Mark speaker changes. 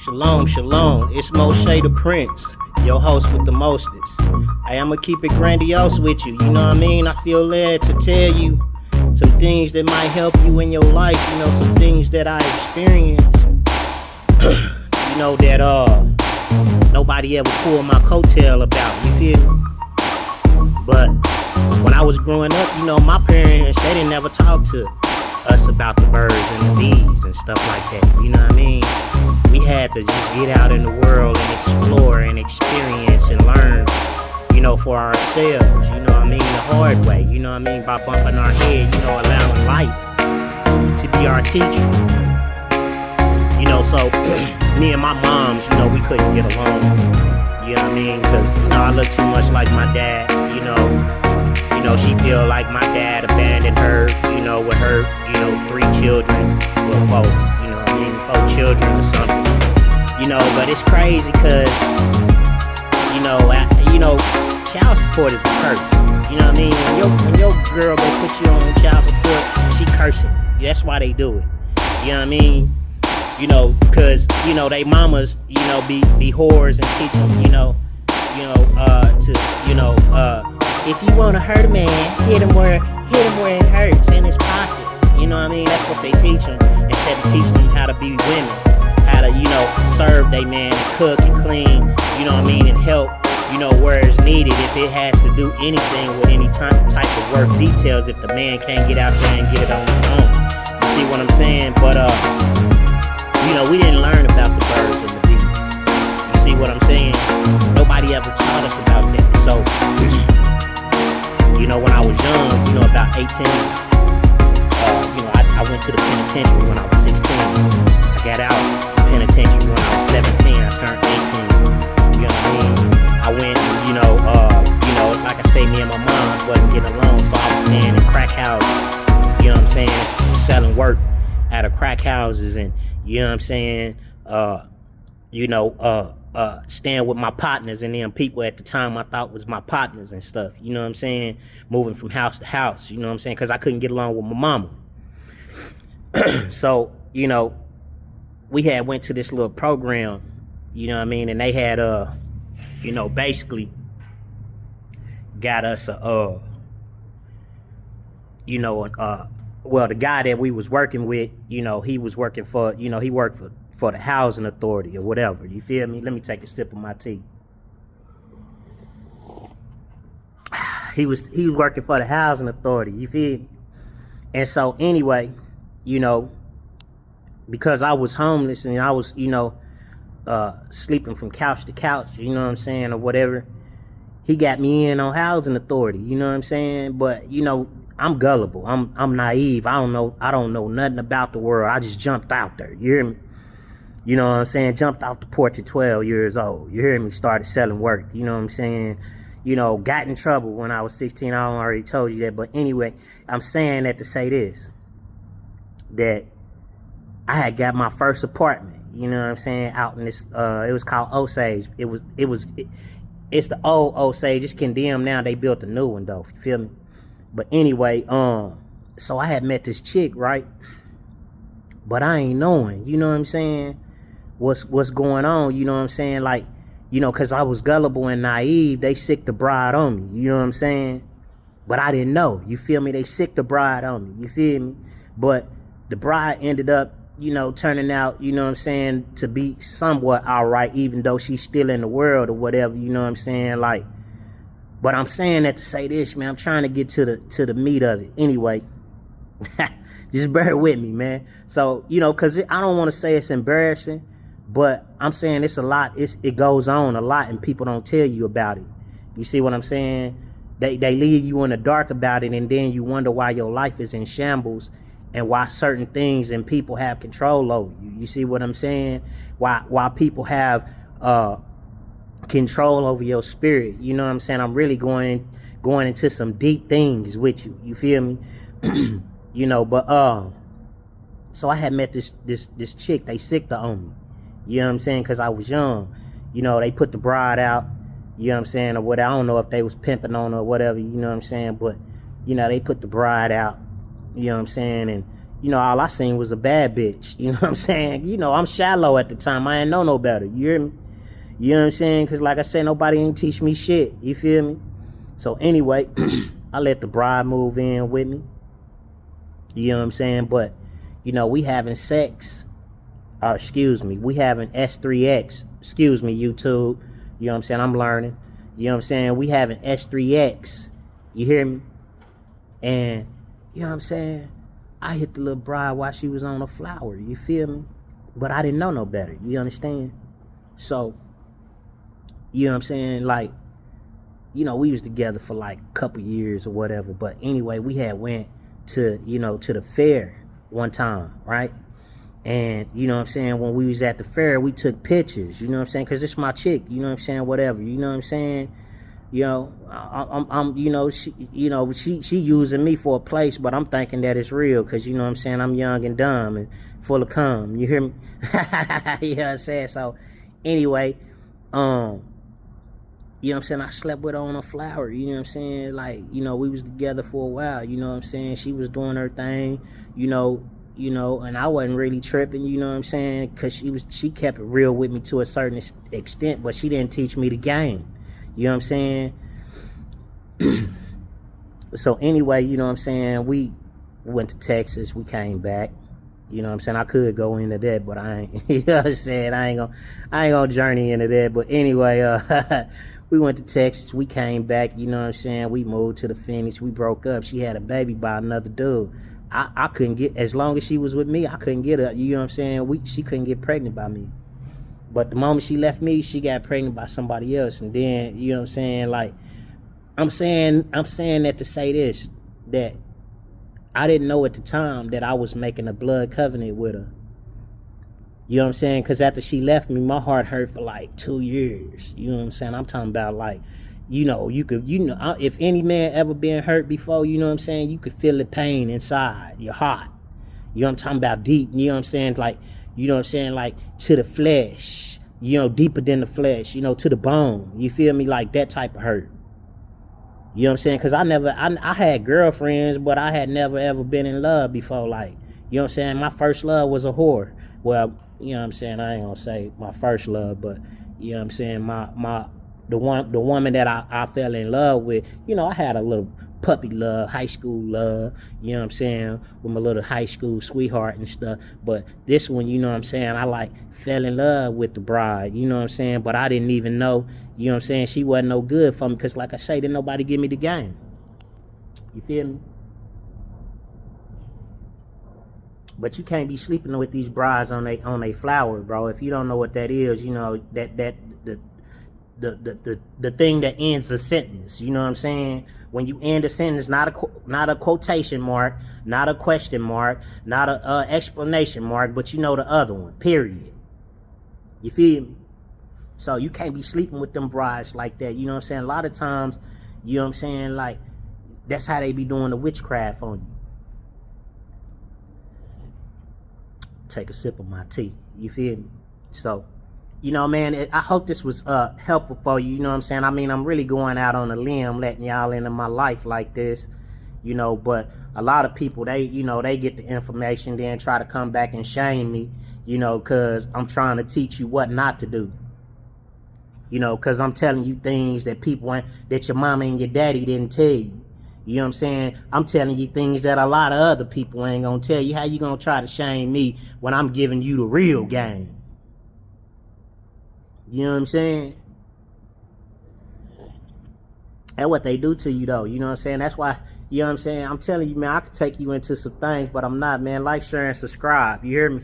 Speaker 1: Shalom, shalom. It's Moshe the Prince, your host with the mostest. I'ma keep it grandiose with you, you know what I mean? I feel led to tell you some things that might help you in your life, you know, some things that I experienced. You know, that nobody ever pulled my coattail about, you feel me? But when I was growing up, you know, my parents, they didn't ever talk to us about the birds and the bees and stuff like that, you know what I mean? We had to just get out in the world and explore and experience and learn, you know, for ourselves, you know what I mean, the hard way, you know what I mean, by bumping our head, you know, allowing life to be our teacher. You know, so me and my moms, you know, we couldn't get along, you know what I mean, because, you know, I look too much like my dad, you know, she feel like my dad abandoned her, you know, with her, you know, 3 children, well, 4, you know what I mean, 4 children or something, you know, but it's crazy because, you know, child support is a curse, you know what I mean, when your girl go put you on child support, she cursing, that's why they do it, you know what I mean, you know, because, you know, they mamas, you know, be whores and teach them, you know, to, you know, if you want to hurt a man, hit him where it hurts, in his pockets. You know what I mean? That's what they teach them. Instead of teaching them how to be women, how to, you know, serve they man, and cook and clean, you know what I mean, and help, you know, where it's needed. If it has to do anything with any type of work details, if the man can't get out there and get it on his own. You see what I'm saying? But, you know, we didn't learn about the birds and the bees. You see what I'm saying? Nobody ever taught us about that. So, you know, when I was young, you know, about 18, you know, I went to the penitentiary when I was 16. I got out of the penitentiary when I was 17. I turned 18. You know what I mean? I went, you know, like I say, me and my mom wasn't getting along, so I was staying in crack houses. You know what I'm saying? Selling work out of crack houses, and you know what I'm saying? Staying with my partners and them people at the time I thought was my partners and stuff, you know what I'm saying? Moving from house to house, you know what I'm saying? Because I couldn't get along with my mama. So, you know, we had went to this little program, you know what I mean? And they had, you know, basically got us, you know, well, the guy that we was working with, you know, he was working for, you know, he worked for the housing authority or whatever, you feel me? Let me take a sip of my tea. He was working for the housing authority, you feel me? And so anyway, you know, because I was homeless and I was, you know, sleeping from couch to couch, you know what I'm saying, or whatever, he got me in on housing authority, you know what I'm saying? But, you know, I'm gullible, I'm naive, I don't know nothing about the world. I just jumped out there, you hear me? You know what I'm saying? Jumped off the porch at 12 years old. You hear me? Started selling work. You know what I'm saying? You know, got in trouble when I was 16. I already told you that. But anyway, I'm saying that to say this. That I had got my first apartment. You know what I'm saying? Out in this, it was called Osage. It's the old Osage. It's condemned now. They built a new one though. You feel me? But anyway, so I had met this chick, right? But I ain't knowing, you know what I'm saying? What's going on, you know what I'm saying? Like, you know, because I was gullible and naive, they sicked the bride on me, you know what I'm saying? But I didn't know, you feel me? They sicked the bride on me, you feel me? But the bride ended up, you know, turning out, you know what I'm saying, to be somewhat all right, even though she's still in the world or whatever, you know what I'm saying? Like, but I'm saying that to say this, man, I'm trying to get to the meat of it. Anyway, just bear with me, man. So, you know, because I don't want to say it's embarrassing, but I'm saying it's a lot. It goes on a lot, and people don't tell you about it. You see what I'm saying? They leave you in the dark about it, and then you wonder why your life is in shambles and why certain things and people have control over you. You see what I'm saying? Why people have control over your spirit. You know what I'm saying? I'm really going into some deep things with you. You feel me? You know, but so I had met this chick. They sicked her on me. You know what I'm saying? Because I was young. You know, they put the bride out. You know what I'm saying? Or whatever. I don't know if they was pimping on her or whatever. You know what I'm saying? But, you know, they put the bride out. You know what I'm saying? And, all I seen was a bad bitch. You know what I'm saying? I'm shallow at the time. I ain't know no better. You hear me? You know what I'm saying? Because like I said, nobody ain't teach me shit. You feel me? So anyway, I let the bride move in with me. You know what I'm saying? But, we having sex. We having S3x. Excuse me, YouTube. You know what I'm saying? I'm learning. You know what I'm saying? We having S3x. You hear me? And, you know what I'm saying? I hit the little bride while she was on a flower. You feel me? But I didn't know no better. You understand? So, you know what I'm saying? Like, we was together for like a couple years or whatever. But anyway, we had went to, to the fair one time, right? And, you know what I'm saying, when we was at the fair, we took pictures, you know what I'm saying? Because it's my chick, you know what I'm saying, whatever, you know what I'm saying? She using me for a place, but I'm thinking that it's real because, you know what I'm saying, I'm young and dumb and full of cum, you hear me? You know what I'm saying? So, anyway, you know what I'm saying, I slept with her on a flower, you know what I'm saying? Like, we was together for a while, you know what I'm saying? She was doing her thing, and I wasn't really tripping, you know what I'm saying? Because she kept it real with me to a certain extent, but she didn't teach me the game, you know what I'm saying? So anyway, you know what I'm saying, we went to Texas, we came back, you know what I'm saying? I could go into that, but I ain't, you know what I'm saying? I ain't gonna journey into that, but anyway, we went to Texas, we came back, you know what I'm saying? We moved to the Phoenix, we broke up, she had a baby by another dude. I couldn't get, as long as she was with me, I couldn't get her, you know what I'm saying? She couldn't get pregnant by me. But the moment she left me, she got pregnant by somebody else. And then, you know what I'm saying? Like, I'm saying that to say this, that I didn't know at the time that I was making a blood covenant with her. You know what I'm saying? Because after she left me, my heart hurt for like 2 years. You know what I'm saying? I'm talking about like, if any man ever been hurt before, you know what I'm saying, you could feel the pain inside your heart. You know what I'm talking about? Deep, you know what I'm saying? Like, you know what I'm saying? Like, to the flesh, deeper than the flesh, to the bone. You feel me? Like that type of hurt. You know what I'm saying? Because I had girlfriends, but I had never ever been in love before. Like, you know what I'm saying? My first love was a whore. Well, you know what I'm saying? I ain't gonna say my first love, but you know what I'm saying? The woman that I fell in love with, I had a little puppy love, high school love, you know what I'm saying, with my little high school sweetheart and stuff. But this one, you know what I'm saying, I fell in love with the bride, you know what I'm saying, but I didn't even know, you know what I'm saying, she wasn't no good for me because, like I say, didn't nobody give me the game. You feel me? But you can't be sleeping with these brides on they flower, bro. If you don't know what that is, the thing that ends the sentence, you know what I'm saying? When you end a sentence, not a quotation mark, not a question mark, not a explanation mark, but the other one, period. You feel me? So you can't be sleeping with them brides like that, you know what I'm saying? A lot of times, you know what I'm saying, like, that's how they be doing the witchcraft on you. Take a sip of my tea, you feel me? So, man, I hope this was helpful for you, you know what I'm saying? I mean, I'm really going out on a limb letting y'all into my life like this, but a lot of people, they get the information, then try to come back and shame me, because I'm trying to teach you what not to do. Because I'm telling you things that that your mama and your daddy didn't tell you. You know what I'm saying? I'm telling you things that a lot of other people ain't gonna tell you. How you gonna try to shame me when I'm giving you the real game? You know what I'm saying? That's what they do to you, though. You know what I'm saying? That's why, you know what I'm saying? I'm telling you, man, I could take you into some things, but I'm not, man. Like, share, and subscribe. You hear me?